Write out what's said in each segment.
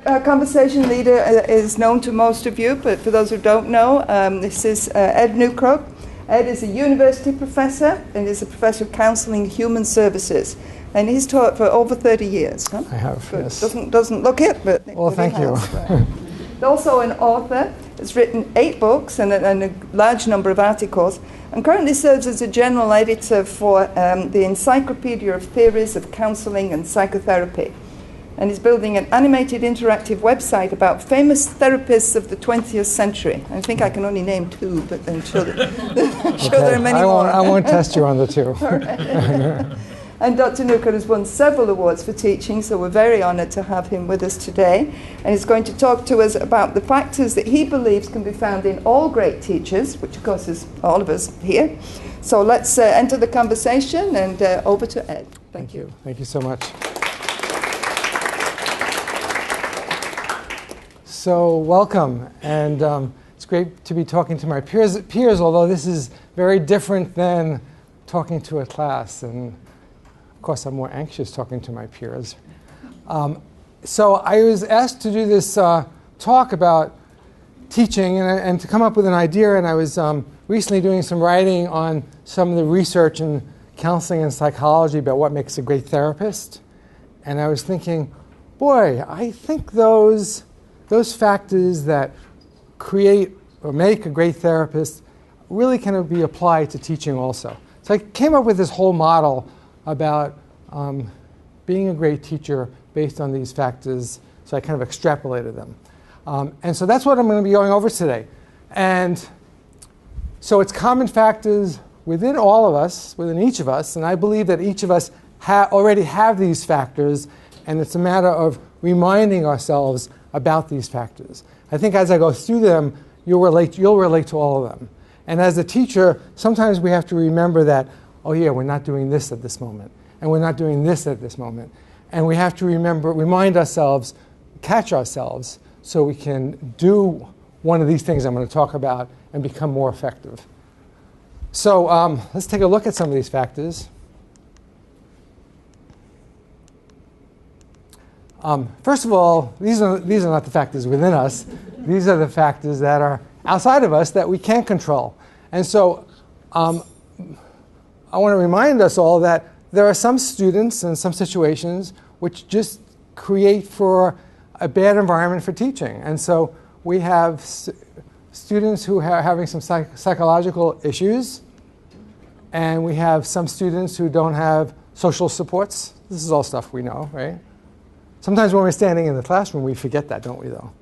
Our conversation leader is known to most of you, but for those who don't know, this is Ed Neukrug. Ed is a university professor and is a professor of counseling and human services. And he's taught for over 30 years. Huh? I have, yes. Doesn't look it, but well, thank you. Right. Also an author. Has written 8 books and a large number of articles, and currently serves as a general editor for the Encyclopedia of Theories of Counseling and Psychotherapy. And he's building an animated interactive website about famous therapists of the 20th century. I think I can only name 2, but I'm sure, there are many more. I won't test you on the 2. Right. And Dr. Neukrug has won several awards for teaching, so we're very honored to have him with us today. And he's going to talk to us about the factors that he believes can be found in all great teachers, which of course is all of us here. So let's enter the conversation, and over to Ed. Thank you. Thank you so much. So welcome, and it's great to be talking to my peers, although this is very different than talking to a class. And of course, I'm more anxious talking to my peers. So I was asked to do this talk about teaching and to come up with an idea, and I was recently doing some writing on some of the research in counseling and psychology about what makes a great therapist. And I was thinking, boy, I think those factors that create or make a great therapist really can be applied to teaching also. So I came up with this whole model about being a great teacher based on these factors, so I kind of extrapolated them. And so that's what I'm going to be going over today. And so it's common factors within all of us, within each of us, and I believe that each of us already have these factors, and it's a matter of reminding ourselves about these factors. I think as I go through them, you'll relate to all of them. And as a teacher, sometimes we have to remember that, oh yeah, we're not doing this at this moment, and we're not doing this at this moment. And we have to remind ourselves, catch ourselves, so we can do one of these things I'm going to talk about and become more effective. So let's take a look at some of these factors. First of all, these are not the factors within us. These are the factors that are outside of us that we can't control. And so I want to remind us all that there are some students and some situations which just create for a bad environment for teaching. And so we have students who are having some psychological issues, and we have some students who don't have social supports. This is all stuff we know, right? Sometimes when we're standing in the classroom, we forget that, don't we, though?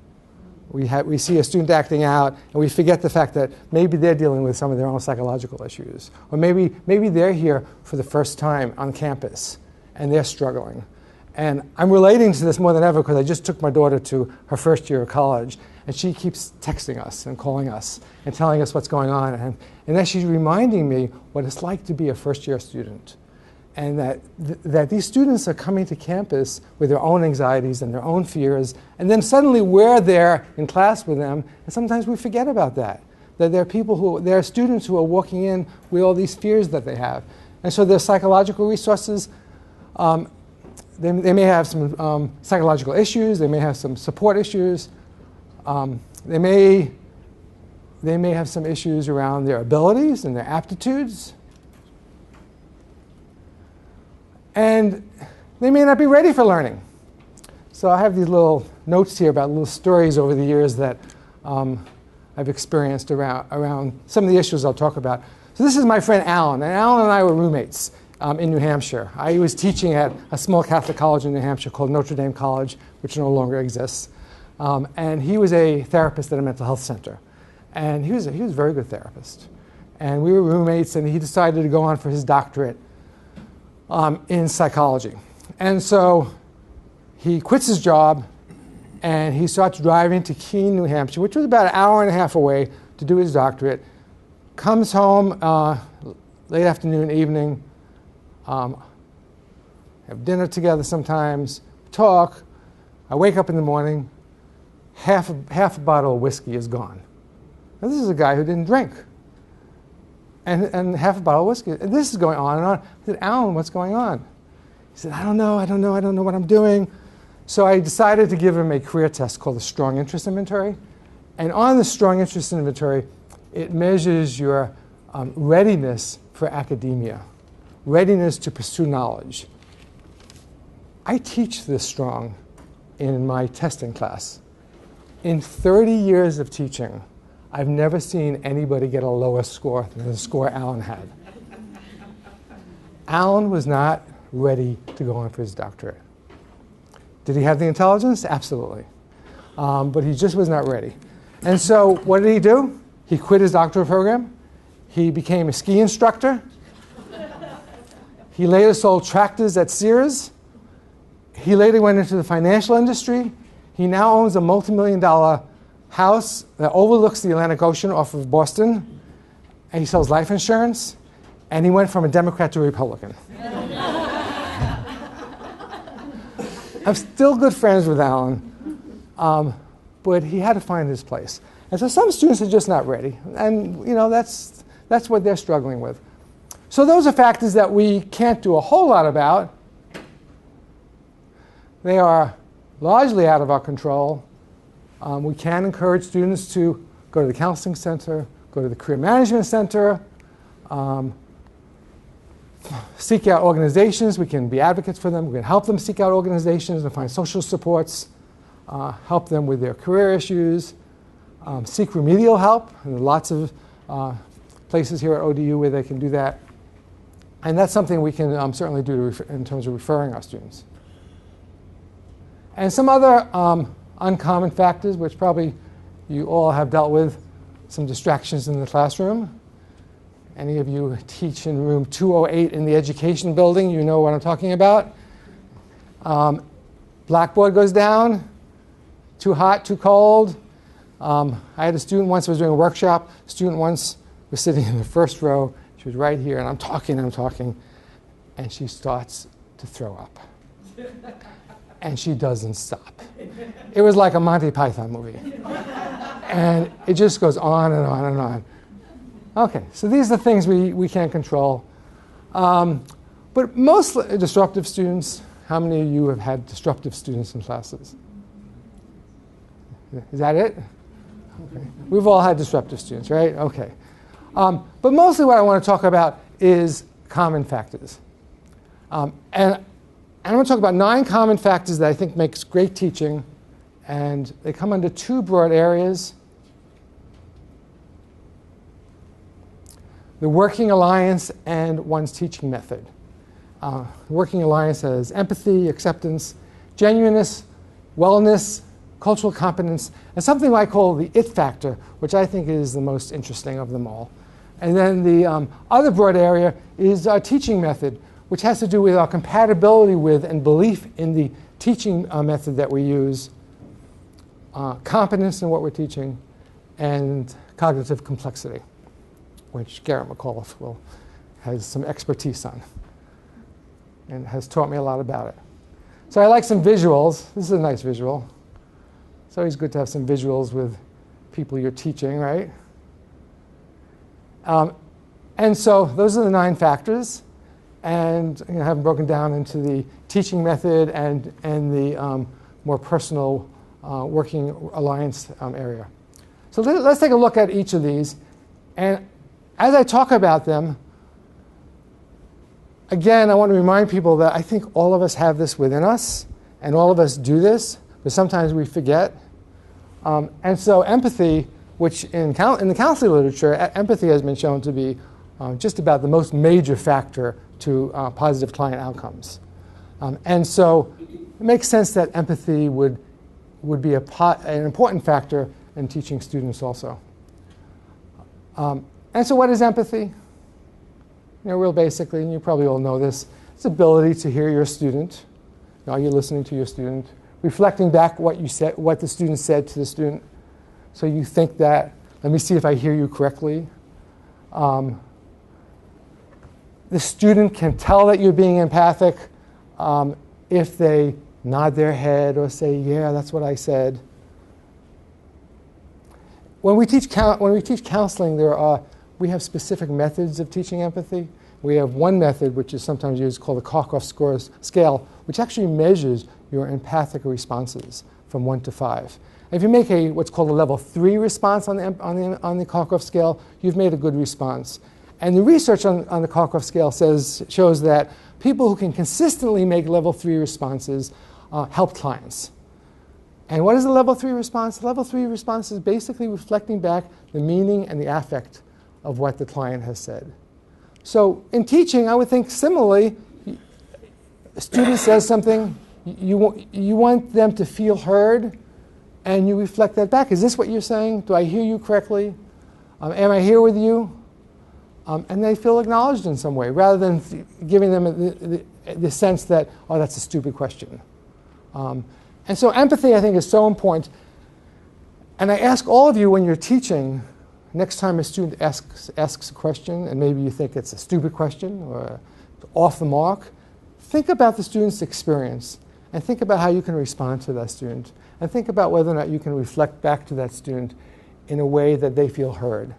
We see a student acting out, and we forget the fact that maybe they're dealing with some of their own psychological issues. Or maybe they're here for the first time on campus, and they're struggling. And I'm relating to this more than ever because I just took my daughter to her first year of college, and she keeps texting us and calling us and telling us what's going on. And then she's reminding me what it's like to be a first-year student. And that these students are coming to campus with their own anxieties and their own fears, and then suddenly we're there in class with them, and sometimes we forget about that. That there are students who are walking in with all these fears that they have. And so their psychological resources, they may have some psychological issues, they may have some support issues, they may have some issues around their abilities and their aptitudes. And they may not be ready for learning. So I have these little notes here about little stories over the years that I've experienced around some of the issues I'll talk about. So this is my friend Alan, and Alan and I were roommates in New Hampshire. I was teaching at a small Catholic college in New Hampshire called Notre Dame College, which no longer exists. And he was a therapist at a mental health center. And he was a very good therapist. And we were roommates, and he decided to go on for his doctorate in psychology. And so he quits his job and he starts driving to Keene, New Hampshire, which was about an hour and a half away, to do his doctorate. Comes home late afternoon, evening, have dinner together sometimes, talk. I wake up in the morning, half a bottle of whiskey is gone. Now, this is a guy who didn't drink. And half a bottle of whiskey. And this is going on and on. I said, Alan, what's going on? He said, I don't know what I'm doing. So I decided to give him a career test called the Strong Interest Inventory. And on the Strong Interest Inventory, it measures your readiness for academia, readiness to pursue knowledge. I teach this strong in my testing class. In 30 years of teaching, I've never seen anybody get a lower score than the score Alan had. Alan was not ready to go on for his doctorate. Did he have the intelligence? Absolutely. But he just was not ready. And so what did he do? He quit his doctoral program. He became a ski instructor. He later sold tractors at Sears. He later went into the financial industry. He now owns a multi-million-dollar house that overlooks the Atlantic Ocean off of Boston. And he sells life insurance. And he went from a Democrat to a Republican. I'm still good friends with Alan, but he had to find his place. And so some students are just not ready. And that's what they're struggling with. So those are factors that we can't do a whole lot about. They are largely out of our control. We can encourage students to go to the counseling center, go to the career management center, seek out organizations. We can be advocates for them. We can help them seek out organizations and find social supports, help them with their career issues, seek remedial help. And there are lots of places here at ODU where they can do that. And that's something we can certainly do in terms of referring our students. And some other uncommon factors, which probably you all have dealt with, some distractions in the classroom. Any of you teach in room 208 in the education building, you know what I'm talking about. Blackboard goes down, too hot, too cold. I had a student once, I was doing a workshop, student once was sitting in the first row. She was right here, and I'm talking, and she starts to throw up. And she doesn't stop. It was like a Monty Python movie. And it just goes on and on and on. Okay, so these are the things we can't control. But mostly disruptive students, how many of you have had disruptive students in classes? Is that it? Okay. We've all had disruptive students, right? Okay. But mostly what I want to talk about is common factors. And I'm going to talk about 9 common factors that I think makes great teaching. And they come under 2 broad areas. The working alliance and one's teaching method. The working alliance has empathy, acceptance, genuineness, wellness, cultural competence, and something I call the it factor, which I think is the most interesting of them all. And then the other broad area is our teaching method, which has to do with our compatibility with and belief in the teaching method that we use, competence in what we're teaching, and cognitive complexity, which Garrett McAuliffe has some expertise on and has taught me a lot about it. So I like some visuals. This is a nice visual. It's always good to have some visuals with people you're teaching, right? And so those are the 9 factors. And I have them broken down into the teaching method and the more personal working alliance area. So let's take a look at each of these. And as I talk about them, again, I want to remind people that I think all of us have this within us, and all of us do this, but sometimes we forget. And so empathy, which in the counseling literature, empathy has been shown to be just about the most major factor to positive client outcomes. And so it makes sense that empathy would be an important factor in teaching students also. And so what is empathy? Real basically, and you probably all know this, it's ability to hear your student. Are you listening to your student? Reflecting back what you said, what the student said to the student. So you think that, let me see if I hear you correctly. The student can tell that you're being empathic if they nod their head or say, yeah, that's what I said. When we teach counseling, we have specific methods of teaching empathy. We have one method, which is sometimes used, called the Karkoff scale, which actually measures your empathic responses from 1 to 5. If you make what's called a level 3 response on the Kolkov scale, you've made a good response. And the research on the Kolkov scale shows that people who can consistently make level 3 responses help clients. And what is a level 3 response? The level 3 response is basically reflecting back the meaning and the affect of what the client has said. So in teaching, I would think similarly, a student says something, you want them to feel heard, and you reflect that back. Is this what you're saying? Do I hear you correctly? Am I here with you? And they feel acknowledged in some way, rather than giving them the sense that, oh, that's a stupid question. And so empathy, I think, is so important. And I ask all of you when you're teaching, next time a student asks a question, and maybe you think it's a stupid question or off the mark, think about the student's experience and think about how you can respond to that student. And think about whether or not you can reflect back to that student in a way that they feel heard.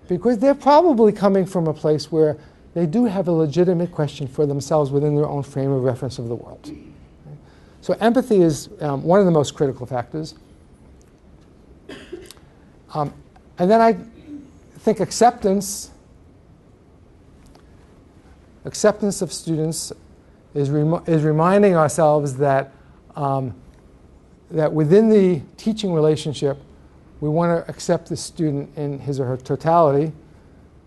Because they're probably coming from a place where they do have a legitimate question for themselves within their own frame of reference of the world. So empathy is one of the most critical factors. And then I think acceptance of students is reminding ourselves that, that within the teaching relationship, we want to accept the student in his or her totality.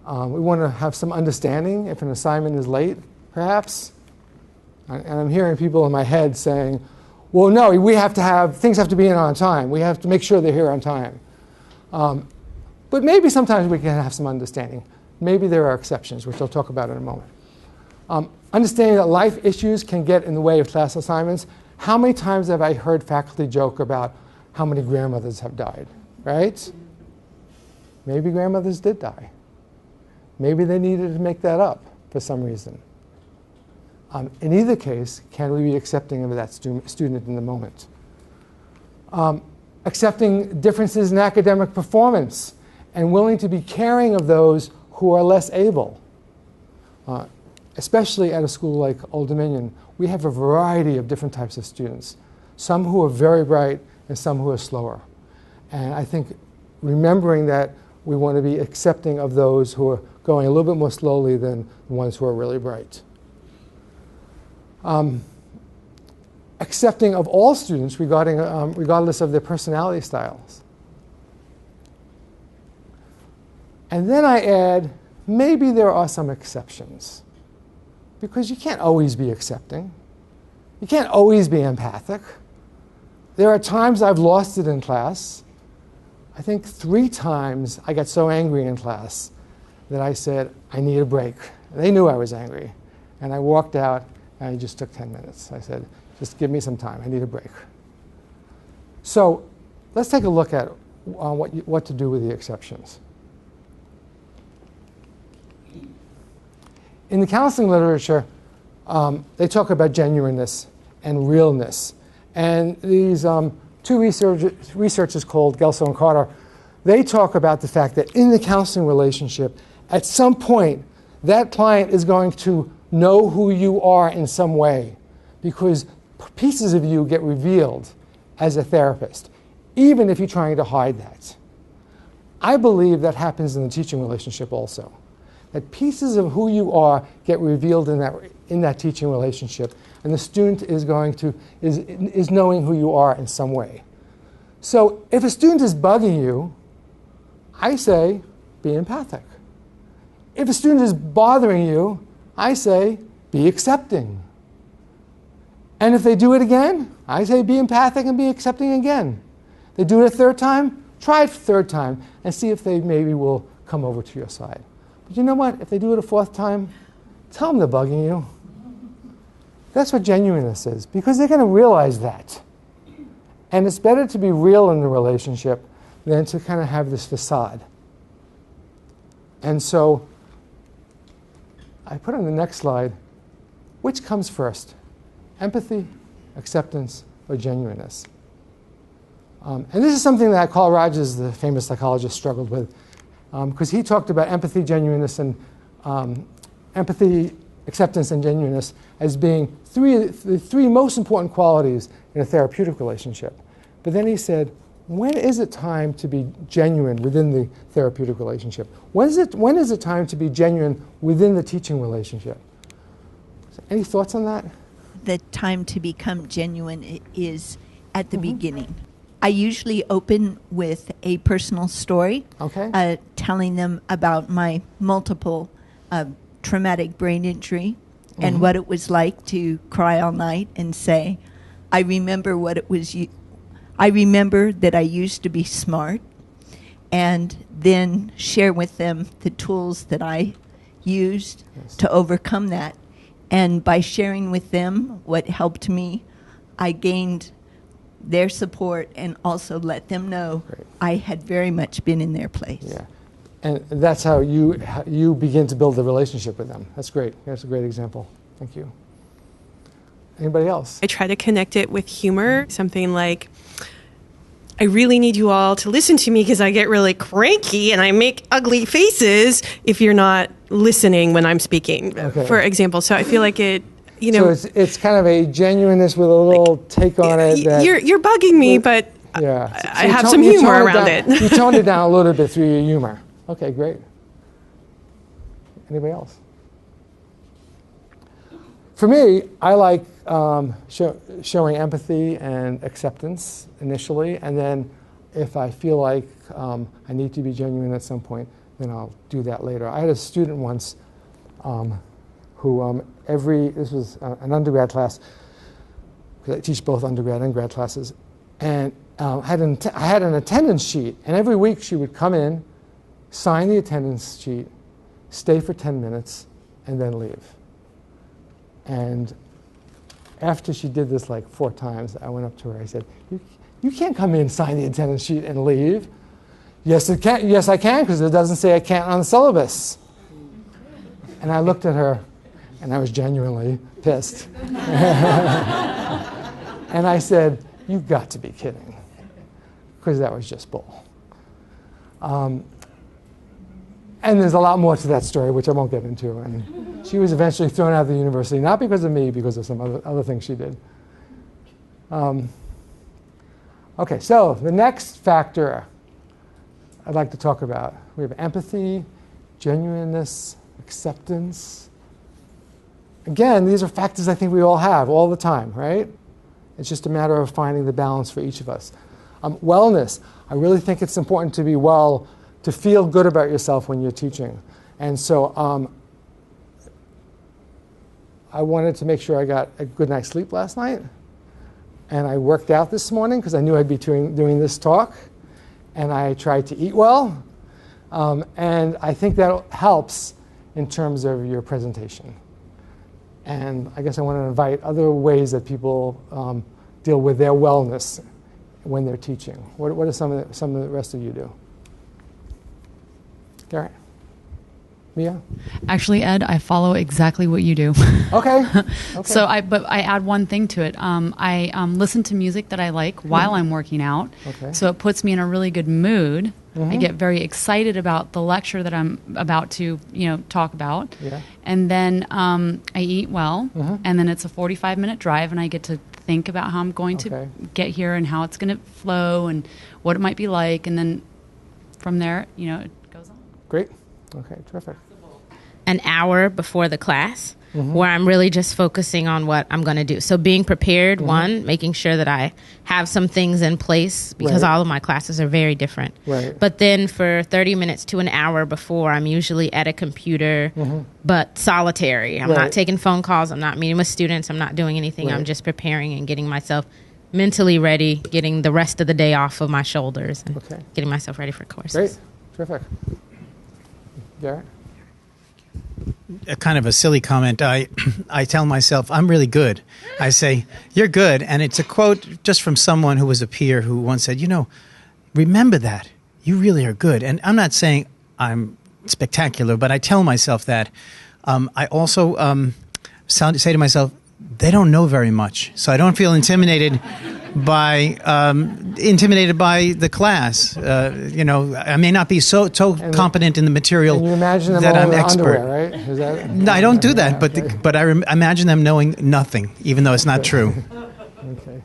We want to have some understanding if an assignment is late, perhaps. And I'm hearing people in my head saying, well, no, things have to be in on time. We have to make sure they're here on time. But maybe sometimes we can have some understanding. Maybe there are exceptions, which I'll talk about in a moment. Understanding that life issues can get in the way of class assignments. How many times have I heard faculty joke about how many grandmothers have died, right? Maybe grandmothers did die. Maybe they needed to make that up for some reason. In either case, can we be accepting of that student in the moment? Accepting differences in academic performance and willing to be caring of those who are less able. Especially at a school like Old Dominion, we have a variety of different types of students. Some who are very bright and some who are slower. And I think remembering that we want to be accepting of those who are going a little bit more slowly than the ones who are really bright. Accepting of all students regardless of their personality styles. And then I add, maybe there are some exceptions. Because you can't always be accepting. You can't always be empathic. There are times I've lost it in class. I think 3 times I got so angry in class that I said, I need a break. They knew I was angry. And I walked out, and I just took 10 minutes. I said, just give me some time. I need a break. So let's take a look at what to do with the exceptions. In the counseling literature, they talk about genuineness and realness. And these 2 researchers called Gelso and Carter, they talk about the fact that in the counseling relationship, at some point, that client is going to know who you are in some way because pieces of you get revealed as a therapist, even if you're trying to hide that. I believe that happens in the teaching relationship also. That pieces of who you are get revealed in that teaching relationship, and the student is knowing who you are in some way. So if a student is bugging you, I say, be empathic. If a student is bothering you, I say, be accepting. And if they do it again, I say, be empathic and be accepting again. They do it a 3rd time, try it a 3rd time, and see if they maybe will come over to your side. But you know what? If they do it a 4th time, tell them they're bugging you. That's what genuineness is, because they're going to realize that. And it's better to be real in the relationship than to kind of have this facade. And so I put on the next slide, which comes first? Empathy, acceptance, or genuineness? And this is something that Carl Rogers, the famous psychologist, struggled with. Because he talked about empathy, genuineness, and empathy, acceptance, and genuineness as being the three most important qualities in a therapeutic relationship. But then he said, when is it time to be genuine within the therapeutic relationship? When is it time to be genuine within the teaching relationship? Any thoughts on that? The time to become genuine is at the beginning. I usually open with a personal story, telling them about my multiple traumatic brain injury and what it was like to cry all night and say, I remember what it was. I remember that I used to be smart, and then share with them the tools that I used to overcome that. And by sharing with them what helped me, I gained their support and also let them know I had very much been in their place. Yeah, and that's how you begin to build a relationship with them. That's great. That's a great example. Thank you. Anybody else? I try to connect it with humor, something like, I really need you all to listen to me because I get really cranky and I make ugly faces if you're not listening when I'm speaking, for example. So I feel like it, So it's kind of a genuineness with a little take on it. You're bugging me, but I have some humor around it. You toned it down a little bit through your humor. Okay, great. Anybody else? For me, I like showing empathy and acceptance initially, and then if I feel like I need to be genuine at some point, then I'll do that later. I had a student once who this was an undergrad class, because I teach both undergrad and grad classes, and I had an attendance sheet, and every week she would come in, sign the attendance sheet, stay for 10 minutes, and then leave. And after she did this like 4 times, I went up to her. I said, "You can't come in, sign the attendance sheet, and leave." Yes, I can, because it doesn't say I can't on the syllabus. And I looked at her, and I was genuinely pissed. And I said, "You've got to be kidding," because that was just bull. And there's a lot more to that story, which I won't get into. And she was eventually thrown out of the university, not because of me, because of some other things she did. Okay, so the next factor I'd like to talk about. We have empathy, genuineness, acceptance. Again, these are factors I think we all have all the time, right? It's just a matter of finding the balance for each of us. Wellness. I really think it's important to be well, to feel good about yourself when you're teaching. And so I wanted to make sure I got a good night's sleep last night. And I worked out this morning because I knew I'd be doing this talk. And I tried to eat well. And I think that helps in terms of your presentation. And I guess I want to invite other ways that people deal with their wellness when they're teaching. What do some of the rest of you do? Gary? Mia? Actually, Ed, I follow exactly what you do. Okay. So but I add one thing to it. I listen to music that I like while I'm working out. Okay. So it puts me in a really good mood. I get very excited about the lecture that I'm about to, talk about. Yeah. And then I eat well, and then it's a 45-minute drive, and I get to think about how I'm going to get here and how it's going to flow and what it might be like, and then from there, it goes on. Great. Okay, terrific. An hour before the class where I'm really just focusing on what I'm going to do. So being prepared, one, making sure that I have some things in place because all of my classes are very different. Right. But then for 30 minutes to an hour before, I'm usually at a computer, but solitary. I'm not taking phone calls. I'm not meeting with students. I'm not doing anything. I'm just preparing and getting myself mentally ready, getting the rest of the day off of my shoulders, and getting myself ready for courses. Great. Terrific. Garrett? A kind of a silly comment. I tell myself, I'm really good. I say, you're good. And it's a quote just from someone who was a peer who once said, remember that. You really are good. And I'm not saying I'm spectacular, but I tell myself that. I also say to myself, they don't know very much. So I don't feel intimidated by the class. I may not be so competent in the material and you imagine them that all I'm in expert. Underwear, right? Is that, no, I don't do that, okay. but I imagine them knowing nothing, even though it's not true. Okay.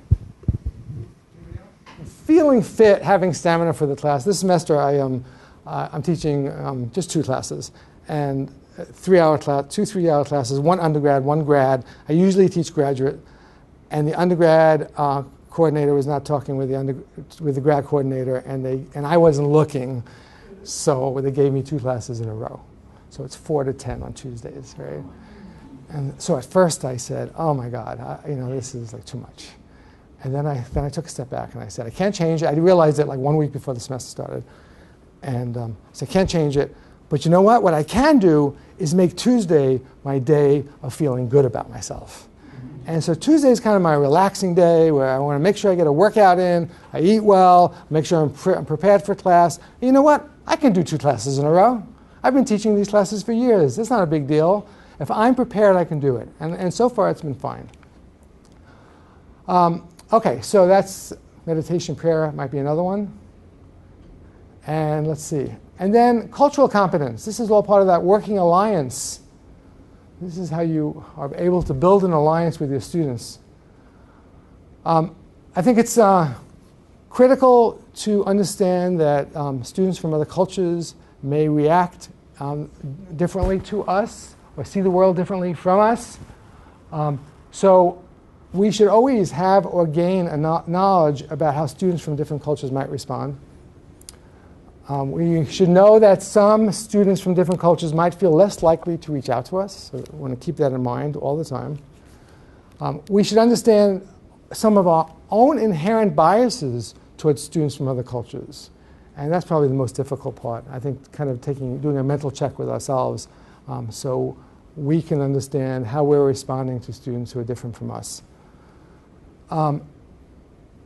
Feeling fit, having stamina for the class. This semester, I'm teaching just 2 classes, and 3-hour class, 2 3-hour classes, 1 undergrad, 1 grad. I usually teach graduate, and the undergrad coordinator was not talking with the grad coordinator, and I wasn't looking, so they gave me 2 classes in a row. So it's 4 to 10 on Tuesdays, right? And so at first I said, "Oh my God, this is like too much." And then I took a step back and I said, "I can't change it." I realized it like 1 week before the semester started, and I said, "I can't change it, but you know what? What I can do is make Tuesday my day of feeling good about myself." And so Tuesday is kind of my relaxing day where I want to make sure I get a workout in, I eat well, make sure I'm prepared for class. And you know what? I can do 2 classes in a row. I've been teaching these classes for years. It's not a big deal. If I'm prepared, I can do it. And so far, it's been fine. Okay, so that's meditation, prayer might be another one. And let's see. And then cultural competence. This is all part of that working alliance. This is how you are able to build an alliance with your students. I think it's critical to understand that students from other cultures may react differently to us or see the world differently from us. So we should always have or gain a knowledge about how students from different cultures might respond. We should know that some students from different cultures might feel less likely to reach out to us. So we want to keep that in mind all the time. We should understand some of our own inherent biases towards students from other cultures. And that's probably the most difficult part. I think kind of doing a mental check with ourselves so we can understand how we're responding to students who are different from us.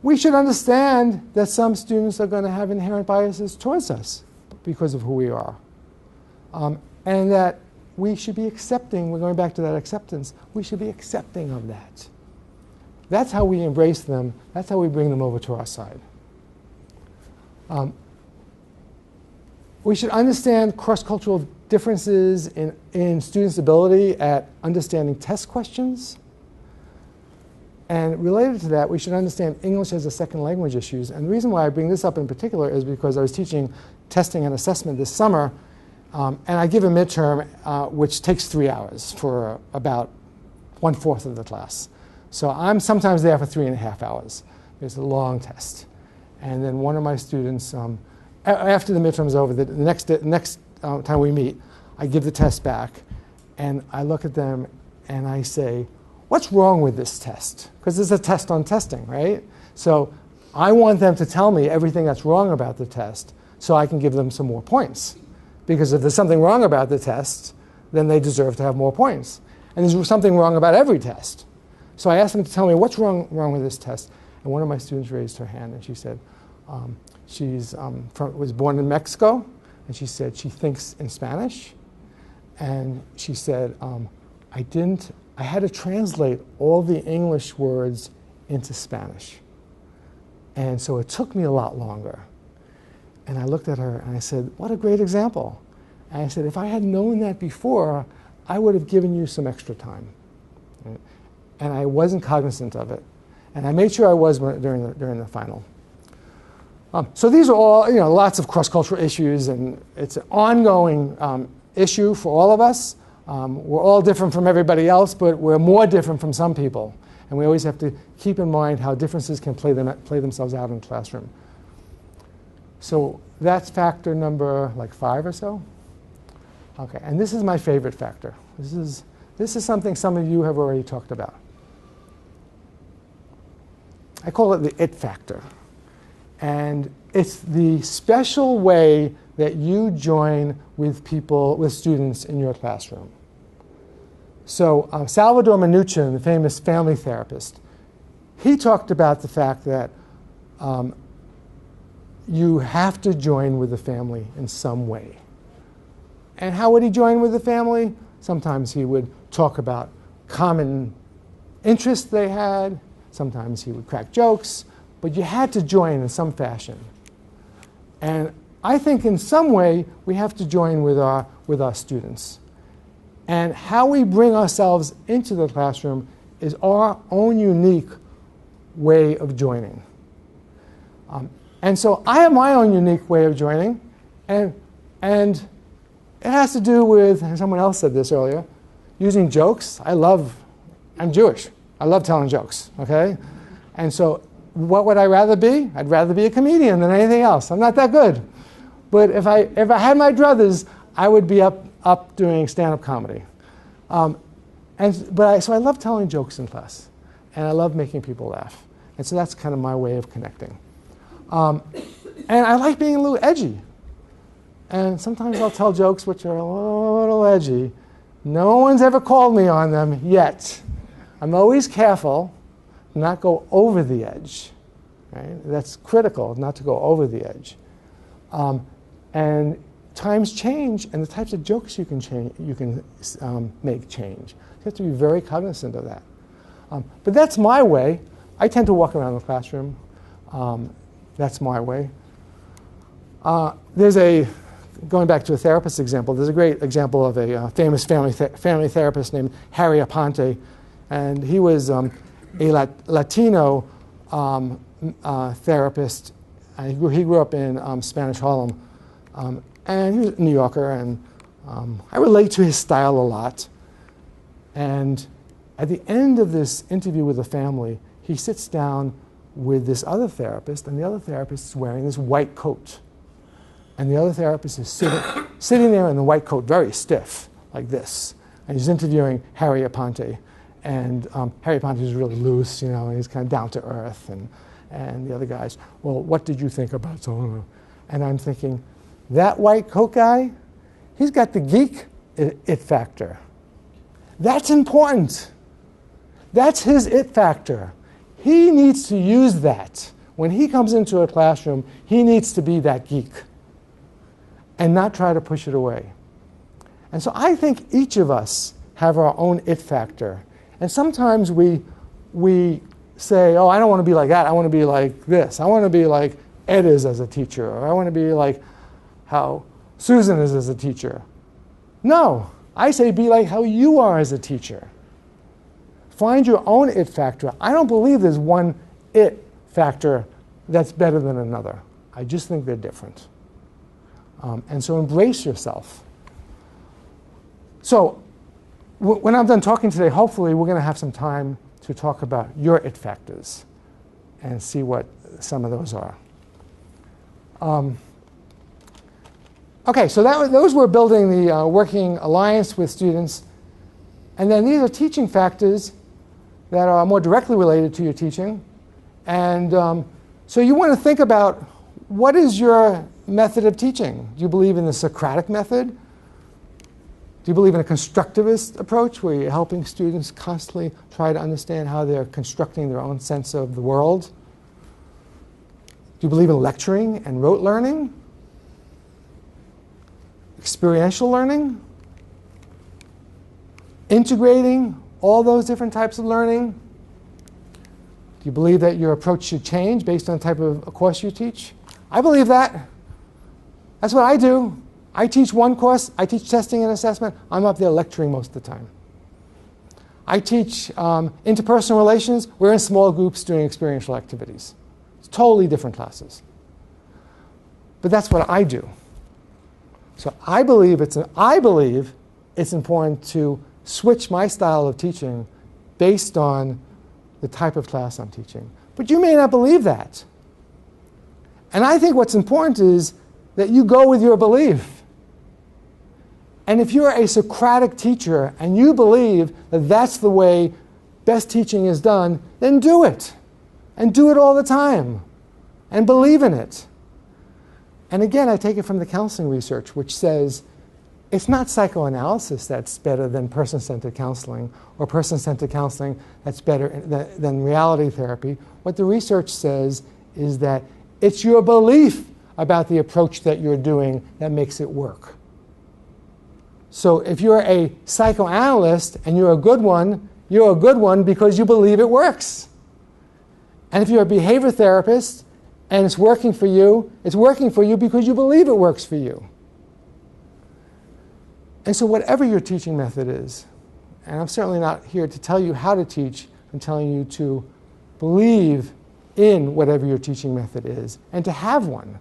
We should understand that some students are going to have inherent biases towards us because of who we are. And that we should be accepting, we're going back to that acceptance, we should be accepting of that. That's how we embrace them. That's how we bring them over to our side. We should understand cross-cultural differences in students' ability at understanding test questions. And related to that, we should understand English as a second language issues. And the reason why I bring this up in particular is because I was teaching testing and assessment this summer, and I give a midterm which takes 3 hours for about 1/4 of the class. So I'm sometimes there for 3.5 hours. It's a long test. And then one of my students, after the midterm's over, the next time we meet, I give the test back, and I look at them and I say, "What's wrong with this test?" Because it's a test on testing, right? So I want them to tell me everything that's wrong about the test so I can give them some more points. Because if there's something wrong about the test, then they deserve to have more points. And there's something wrong about every test. So I asked them to tell me what's wrong with this test. And one of my students raised her hand and she said, she's was born in Mexico, and she said she thinks in Spanish. And she said, I had to translate all the English words into Spanish. And so it took me a lot longer. And I looked at her and I said, "What a great example." And I said, "If I had known that before, I would have given you some extra time." And I wasn't cognizant of it. And I made sure I was during the final. So these are all, lots of cross-cultural issues, and it's an ongoing issue for all of us. We're all different from everybody else, but we're more different from some people. And we always have to keep in mind how differences can play themselves out in the classroom. So that's factor number 5 or so. Okay, and this is my favorite factor. This is something some of you have already talked about. I call it the it factor. And it's the special way that you join with students in your classroom. So Salvador Minuchin, the famous family therapist, he talked about the fact that you have to join with the family in some way. And how would he join with the family? Sometimes he would talk about common interests they had. Sometimes he would crack jokes, but you had to join in some fashion. And I think in some way we have to join with our students. And how we bring ourselves into the classroom is our own unique way of joining. And so I have my own unique way of joining, and it has to do with, and someone else said this earlier, using jokes. I'm Jewish. I love telling jokes, okay? And so what would I rather be? I'd rather be a comedian than anything else. I'm not that good. But if I had my druthers, I would be up doing stand-up comedy. So I love telling jokes in class, and I love making people laugh. And so that's kind of my way of connecting. And I like being a little edgy. And sometimes I'll tell jokes which are a little edgy. No one's ever called me on them yet. I'm always careful to not go over the edge. Right? That's critical, not to go over the edge. And times change, and the types of jokes you can make change. You have to be very cognizant of that. But that's my way. I tend to walk around the classroom. That's my way. Going back to a therapist example, there's a great example of a famous family therapist named Harry Aponte. And he was a Latino therapist. He grew up in Spanish Harlem. And he was a New Yorker, and I relate to his style a lot. And at the end of this interview with the family, he sits down with this other therapist, and the other therapist is wearing this white coat. And the other therapist is sitting there in the white coat, very stiff, like this. And he's interviewing Harry Aponte. And Harry Aponte is really loose, and he's kind of down to earth. And the other guy's, well, what did you think about so? And I'm thinking, that white coat guy, he's got the geek it factor. That's important. That's his it factor. He needs to use that. When he comes into a classroom, he needs to be that geek and not try to push it away. And so I think each of us have our own it factor. And sometimes we say, oh, I don't want to be like that. I want to be like this. I want to be like Ed is as a teacher, or I want to be like how Susan is as a teacher. No, I say be like how you are as a teacher. Find your own it factor. I don't believe there's one it factor that's better than another. I just think they're different. And so embrace yourself. So when I'm done talking today, hopefully we're going to have some time to talk about your it factors and see what some of those are. Okay, so those were building the working alliance with students. And then these are teaching factors that are more directly related to your teaching. And so you want to think about, what is your method of teaching? Do you believe in the Socratic method? Do you believe in a constructivist approach where you're helping students constantly try to understand how they're constructing their own sense of the world? Do you believe in lecturing and rote learning? Experiential learning? Integrating all those different types of learning? Do you believe that your approach should change based on the type of course you teach? I believe that. That's what I do. I teach one course. I teach testing and assessment. I'm up there lecturing most of the time. I teach interpersonal relations. We're in small groups doing experiential activities. It's totally different classes. But that's what I do. So I believe it's important to switch my style of teaching based on the type of class I'm teaching. But you may not believe that. And I think what's important is that you go with your belief. And if you're a Socratic teacher and you believe that that's the way best teaching is done, then do it. And do it all the time. And believe in it. And again, I take it from the counseling research, which says it's not psychoanalysis that's better than person-centered counseling, or person-centered counseling that's better than reality therapy. What the research says is that it's your belief about the approach that you're doing that makes it work. So if you're a psychoanalyst and you're a good one, You're a good one because you believe it works. And if you're a behavior therapist and it's working for you because you believe it works for you. And so whatever your teaching method is, and I'm certainly not here to tell you how to teach, I'm telling you to believe in whatever your teaching method is and to have one.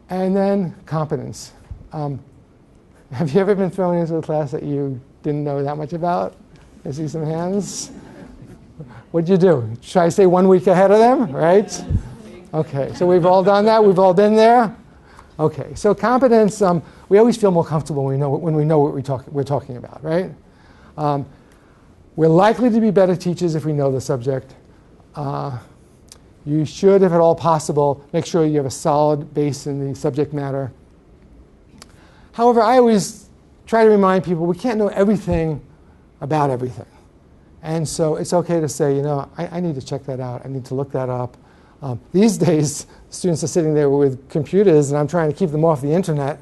And then competence. Have you ever been thrown into a class that you didn't know that much about? I see some hands. What'd you do? Try to stay 1 week ahead of them, right? Okay, so we've all done that. We've all been there. Okay, so competence, we always feel more comfortable when we know what we're talking about, right? We're likely to be better teachers if we know the subject. You should, if at all possible, make sure you have a solid base in the subject matter. However, I always try to remind people we can't know everything about everything. And so it's okay to say, I need to check that out. I need to look that up. These days, students are sitting there with computers, and I'm trying to keep them off the internet.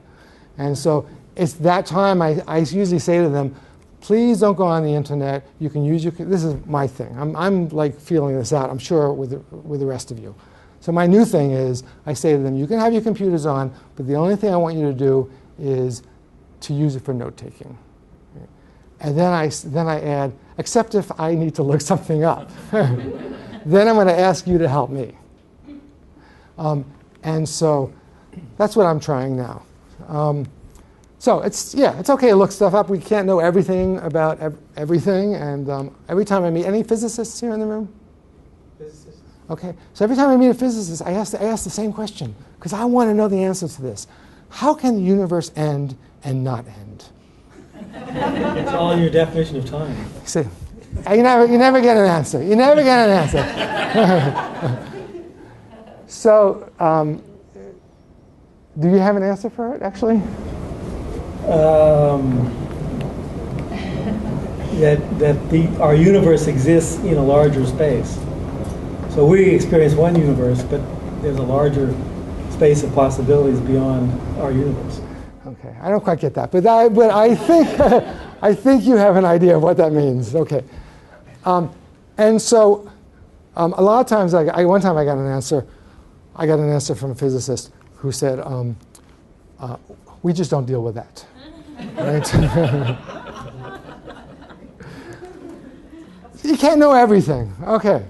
And so it's that time I usually say to them, please don't go on the internet. You can use this is my thing. I'm like feeling this out, I'm sure, with the rest of you. So my new thing is I say to them, you can have your computers on, but the only thing I want you to do is to use it for note-taking. And then I add, except if I need to look something up. Then I'm going to ask you to help me. And so that's what I'm trying now. So it's okay to look stuff up. We can't know everything about everything. And every time I meet any physicists here in the room? Physicists. Okay. So every time I meet a physicist, I ask the same question because I want to know the answer to this. How can the universe end and not end? It's all in your definition of time. See, you never get an answer. You never get an answer. So, do you have an answer for it, actually? Our universe exists in a larger space. So we experience one universe, but there's a larger space of possibilities beyond our universe. Okay, I don't quite get that, but I think I think you have an idea of what that means. Okay, and so a lot of times, one time I got an answer from a physicist who said, "We just don't deal with that." Right? You can't know everything. Okay,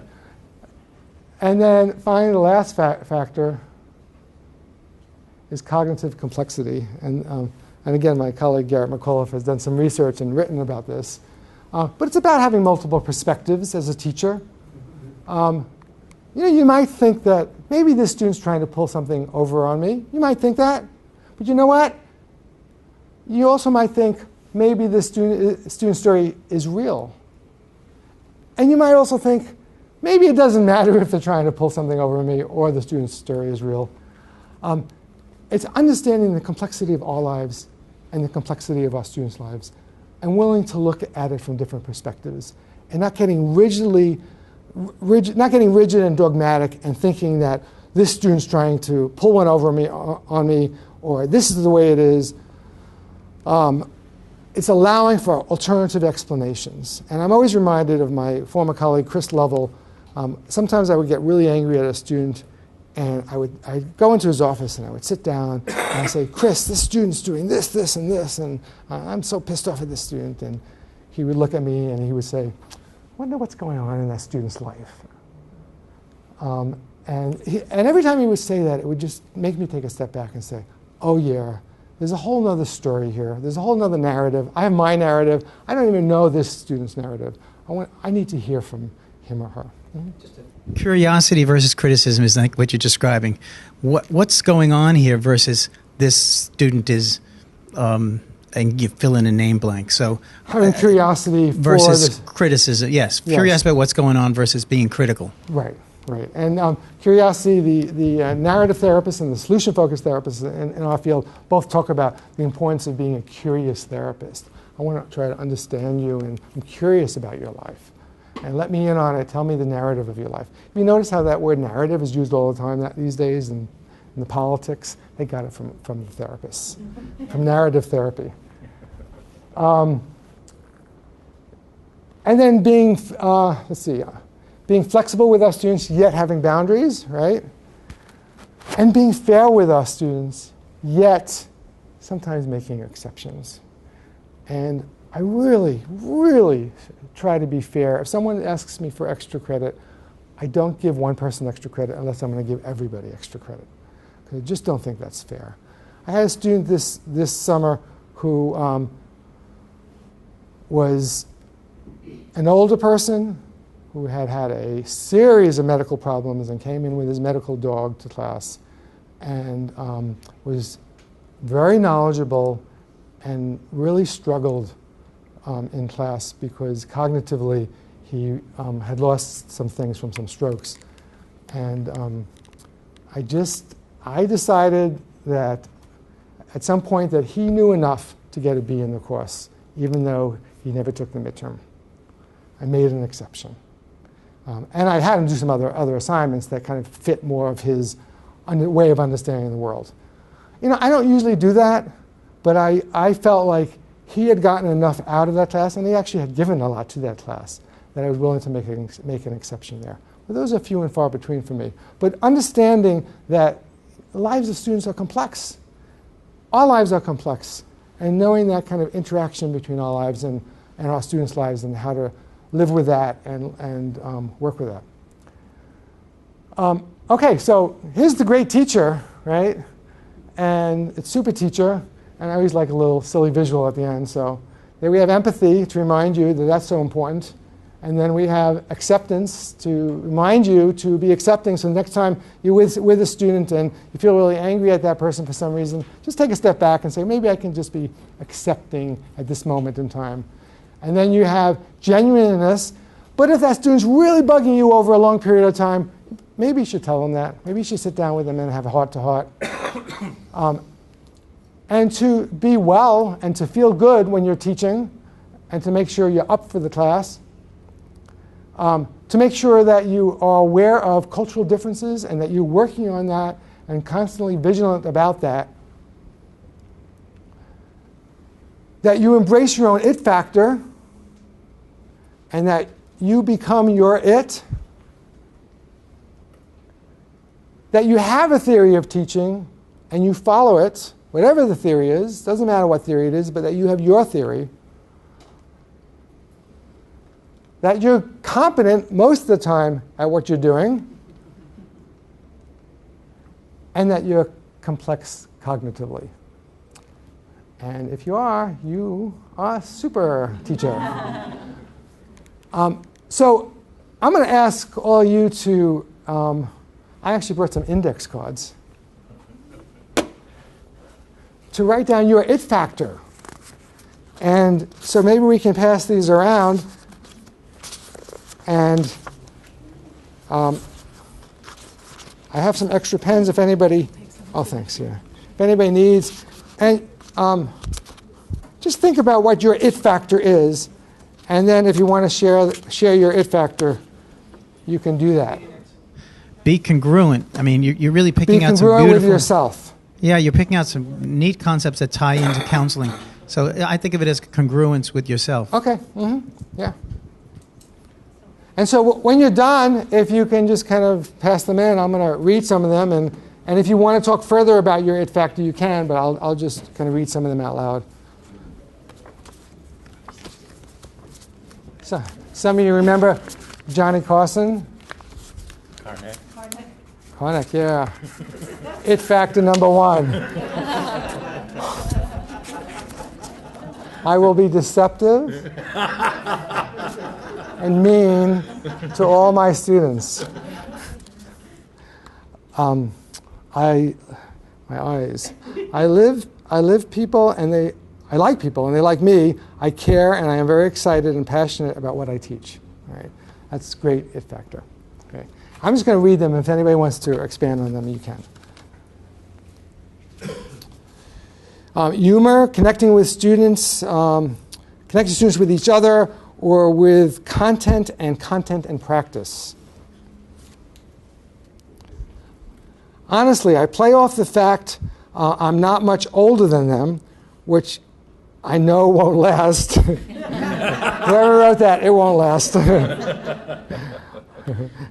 and then finally, the last factor is cognitive complexity. And again, my colleague Garrett McAuliffe has done some research and written about this. But it's about having multiple perspectives as a teacher. You might think that maybe this student's trying to pull something over on me. You might think that. But you know what? You also might think maybe this student story is real. And you might also think maybe it doesn't matter if they're trying to pull something over me or the student's story is real. It's understanding the complexity of our lives and the complexity of our students' lives and willing to look at it from different perspectives and not getting rigid and dogmatic and thinking that this student's trying to pull one over on me or this is the way it is. It's allowing for alternative explanations. And I'm always reminded of my former colleague, Chris Lovell. Sometimes I would get really angry at a student and I'd go into his office and I would sit down and I'd say, Chris, this student's doing this, this, and this, and I'm so pissed off at this student. And he would look at me and he would say, wonder what's going on in that student's life. And every time he would say that, it would just make me take a step back and say, oh yeah, there's a whole other story here. There's a whole other narrative. I have my narrative. I don't even know this student's narrative. I need to hear from him or her. Mm-hmm. Curiosity versus criticism is like what you're describing. What's going on here versus this student is, and you fill in a name blank. So having curiosity versus criticism. Yes, curiosity about what's going on versus being critical. Right. Right, and curiosity, the narrative therapist and the solution-focused therapist in our field both talk about the importance of being a curious therapist. I want to try to understand you, and I'm curious about your life. And let me in on it, tell me the narrative of your life. Have you noticed how that word narrative is used all the time these days in the politics? They got it from the therapists, from narrative therapy. And then being, being flexible with our students, yet having boundaries, right? And being fair with our students, yet sometimes making exceptions. And I really, really try to be fair. If someone asks me for extra credit, I don't give one person extra credit unless I'm going to give everybody extra credit. Because I just don't think that's fair. I had a student this summer who was an older person who had had a series of medical problems and came in with his medical dog to class and was very knowledgeable and really struggled in class because cognitively he had lost some things from some strokes. And I decided that at some point that he knew enough to get a B in the course, even though he never took the midterm. I made an exception. And I had him do some other assignments that kind of fit more of his way of understanding the world. You know, I don't usually do that, but I felt like he had gotten enough out of that class, and he actually had given a lot to that class, that I was willing to make an exception there. But those are few and far between for me. But understanding that the lives of students are complex. Our lives are complex. And knowing that kind of interaction between our lives and our students' lives and how to live with that and work with that. OK, so here's the great teacher, right? And it's super teacher. And I always like a little silly visual at the end. So there we have empathy to remind you that that's so important. And then we have acceptance to remind you to be accepting. So next time you're with a student and you feel really angry at that person for some reason, just take a step back and say, maybe I can just be accepting at this moment in time. And then you have genuineness. But if that student's really bugging you over a long period of time, maybe you should tell them that. Maybe you should sit down with them and have a heart-to-heart. And to be well and to feel good when you're teaching and to make sure you're up for the class. To make sure that you are aware of cultural differences and that you're working on that and constantly vigilant about that. That you embrace your own it factor and that you become your it. That you have a theory of teaching and you follow it, whatever the theory is, doesn't matter what theory it is, but that you have your theory. That you're competent most of the time at what you're doing, and that you're complex cognitively. And if you are a super teacher. So I'm going to ask all you to, I actually brought some index cards, to write down your it factor. And so maybe we can pass these around. And I have some extra pens if anybody, oh thanks, yeah. If anybody needs, and just think about what your it factor is, and then if you want to share your it factor, you can do that. Be congruent. I mean, you're really picking out some beautiful. Be congruent with yourself. Yeah, you're picking out some neat concepts that tie into counseling. So I think of it as congruence with yourself. Okay. Yeah. And so when you're done, if you can just kind of pass them in, I'm going to read some of them. And if you want to talk further about your it factor, you can, but I'll just kind of read some of them out loud. So some of you remember Johnny Carson? Carnac, yeah. It factor number 1. I will be deceptive and mean to all my students. My eyes. I live people and I like people and they like me. I care and I am very excited and passionate about what I teach. All right. That's great it factor. Okay. I'm just going to read them. If anybody wants to expand on them, you can. Humor, connecting students with each other or with content and practice. Honestly, I play off the fact I'm not much older than them, which I know won't last. Whoever wrote that, it won't last.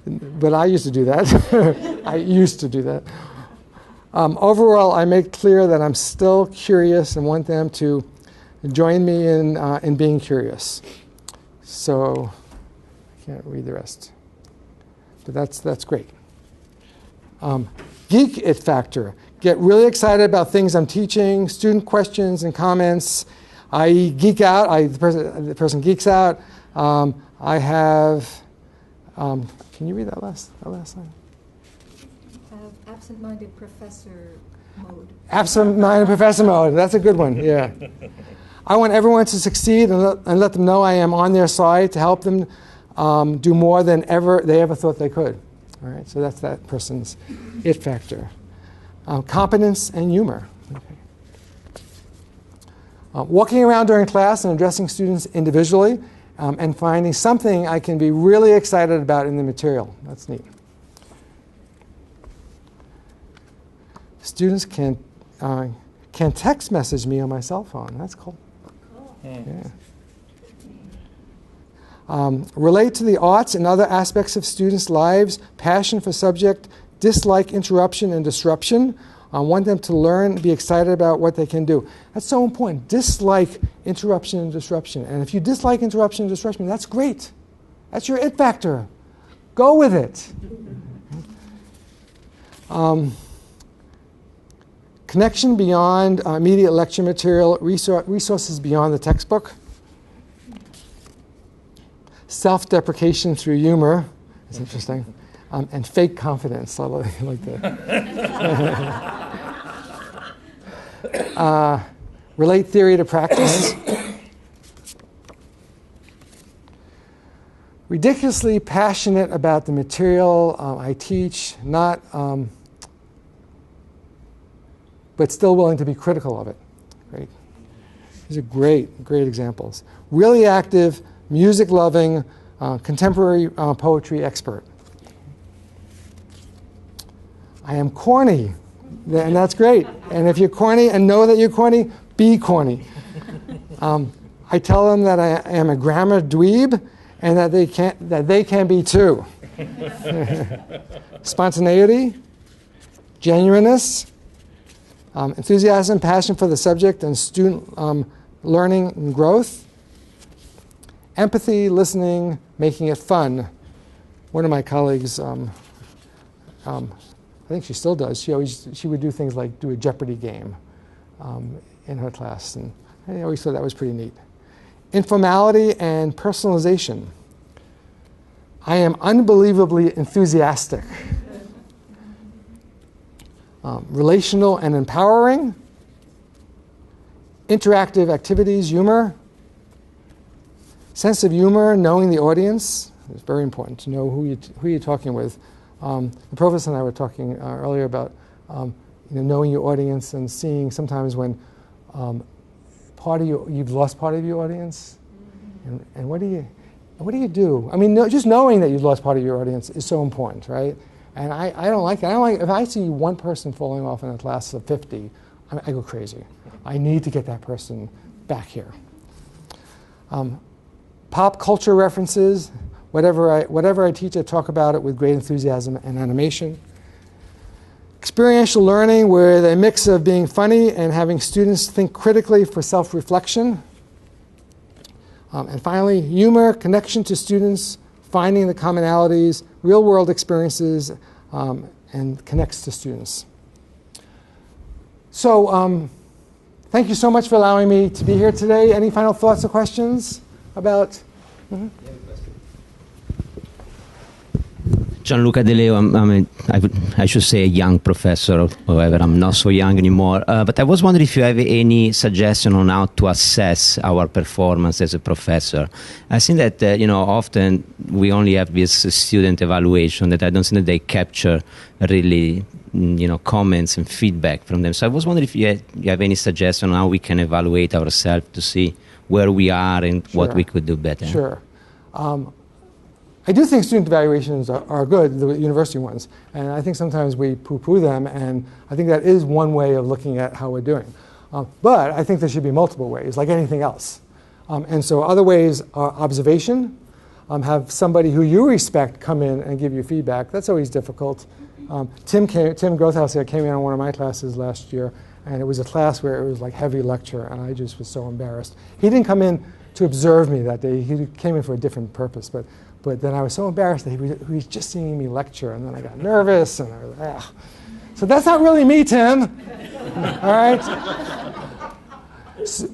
But I used to do that. I used to do that. Overall, I make clear that I'm still curious and want them to join me in being curious. So I can't read the rest. But that's great. Geek it factor. Get really excited about things I'm teaching, student questions and comments. I geek out. The person geeks out. I have. Can you read that last line? Absent-minded professor mode. Absent-minded professor mode. That's a good one. Yeah. I want everyone to succeed and let them know I am on their side to help them do more than they ever thought they could. All right. So that's that person's it factor. Competence and humor. Okay. Walking around during class and addressing students individually and finding something I can be really excited about in the material. That's neat. Students can text message me on my cell phone. That's cool. Yeah. Relate to the arts and other aspects of students' lives, passion for subject, dislike interruption and disruption. I want them to learn, be excited about what they can do. That's so important. Dislike interruption and disruption. And if you dislike interruption and disruption, that's great. That's your it factor. Go with it. Connection beyond immediate lecture material, resources beyond the textbook. Self-deprecation through humor. That's interesting. And fake confidence. I like that. Relate theory to practice. Ridiculously passionate about the material I teach, not, but still willing to be critical of it. Great. These are great examples. Really active, music-loving, contemporary poetry expert. I am corny, and that's great. And if you're corny and know that you're corny, be corny. I tell them that I am a grammar dweeb and that they can be too. Spontaneity, genuineness, enthusiasm, passion for the subject and student learning and growth. Empathy, listening, making it fun. One of my colleagues, I think she still does. She would do things like do a Jeopardy game in her class, and I always thought that was pretty neat. Informality and personalization. I am unbelievably enthusiastic. Relational and empowering. Interactive activities, humor. Sense of humor, knowing the audience. It's very important to know who you're talking with. The provost and I were talking earlier about knowing your audience and seeing sometimes when you've lost part of your audience, and what do you do? I mean, just knowing that you've lost part of your audience is so important, right? And I don't like that. I don't like if I see one person falling off in a class of 50, I go crazy. I need to get that person back here. Pop culture references. Whatever I teach, I talk about it with great enthusiasm and animation. Experiential learning with a mix of being funny and having students think critically for self-reflection. And finally, humor, connection to students, finding the commonalities, real-world experiences, and connects to students. So thank you so much for allowing me to be here today. Any final thoughts or questions about? Mm-hmm. Gianluca De Leo, I should say a young professor, however, I'm not so young anymore. But I was wondering if you have any suggestion on how to assess our performance as a professor. I think that, often we only have this student evaluation that I don't think that they capture really, comments and feedback from them. So I was wondering if you have any suggestion on how we can evaluate ourselves to see where we are and what we could do better. Sure. I do think student evaluations are good, the university ones, and I think sometimes we poo-poo them, and I think that is one way of looking at how we're doing. But I think there should be multiple ways, like anything else. And so other ways are observation. Have somebody who you respect come in and give you feedback. That's always difficult. Tim Grothaus here came in on one of my classes last year, and it was a class where it was like heavy lecture, and I just was so embarrassed. He didn't come in to observe me that day. He came in for a different purpose, but then I was so embarrassed that he was just seeing me lecture, and then I got nervous, and I was like, ah. So that's not really me, Tim. All right?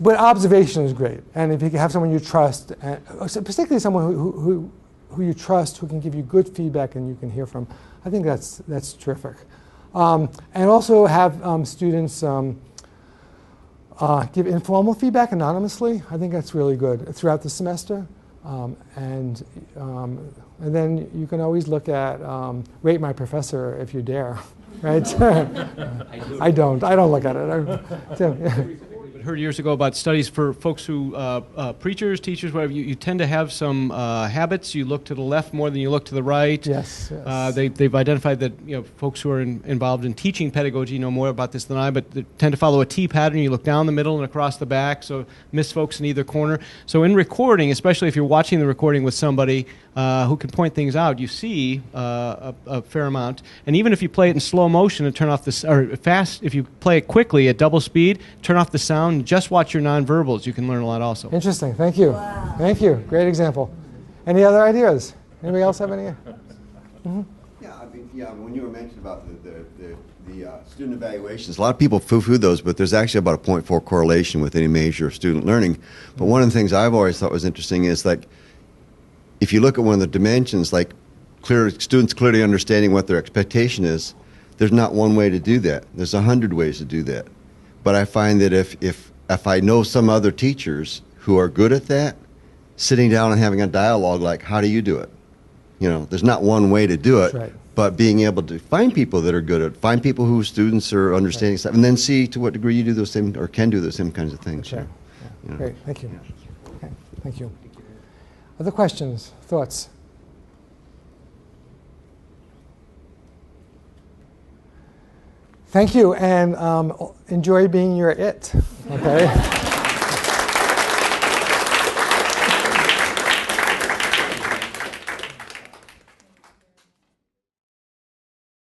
But observation is great, and if you can have someone you trust, particularly someone who you trust, who can give you good feedback and you can hear from, I think that's terrific. And also have students give informal feedback anonymously. I think that's really good throughout the semester. And then you can always look at rate my professor if you dare, right? I don't look at it. Heard years ago about studies for folks who, preachers, teachers, whatever, you tend to have some habits. You look to the left more than you look to the right. Yes. They've identified that folks who are involved in teaching pedagogy know more about this than I, but they tend to follow a T pattern. You look down the middle and across the back, so miss folks in either corner. So in recording, especially if you're watching the recording with somebody who can point things out, you see a fair amount. And even if you play it in slow motion and turn off the, or fast, if you play it quickly at double speed, turn off the sound, just watch your nonverbals. You can learn a lot also. Interesting. Thank you. Wow. Thank you. Great example. Any other ideas? Anybody else have any? Mm-hmm. When you were mentioning about the student evaluations, a lot of people foo-foo those, but there's actually about a 0.4 correlation with any measure of student learning. But one of the things I've always thought was interesting is, like, if you look at one of the dimensions, like students clearly understanding what their expectation is, there's not one way to do that. There's 100 ways to do that. But I find that if I know some other teachers who are good at that, sitting down and having a dialogue like, how do you do it? There's not one way to do it, right. But being able to find people that are good at it, find people whose students are understanding stuff, and then see to what degree you do those same, or can do those same kinds of things. Okay. Yeah. Great, thank you. Okay. Thank you. Other questions, thoughts? Thank you, and enjoy being your it, okay?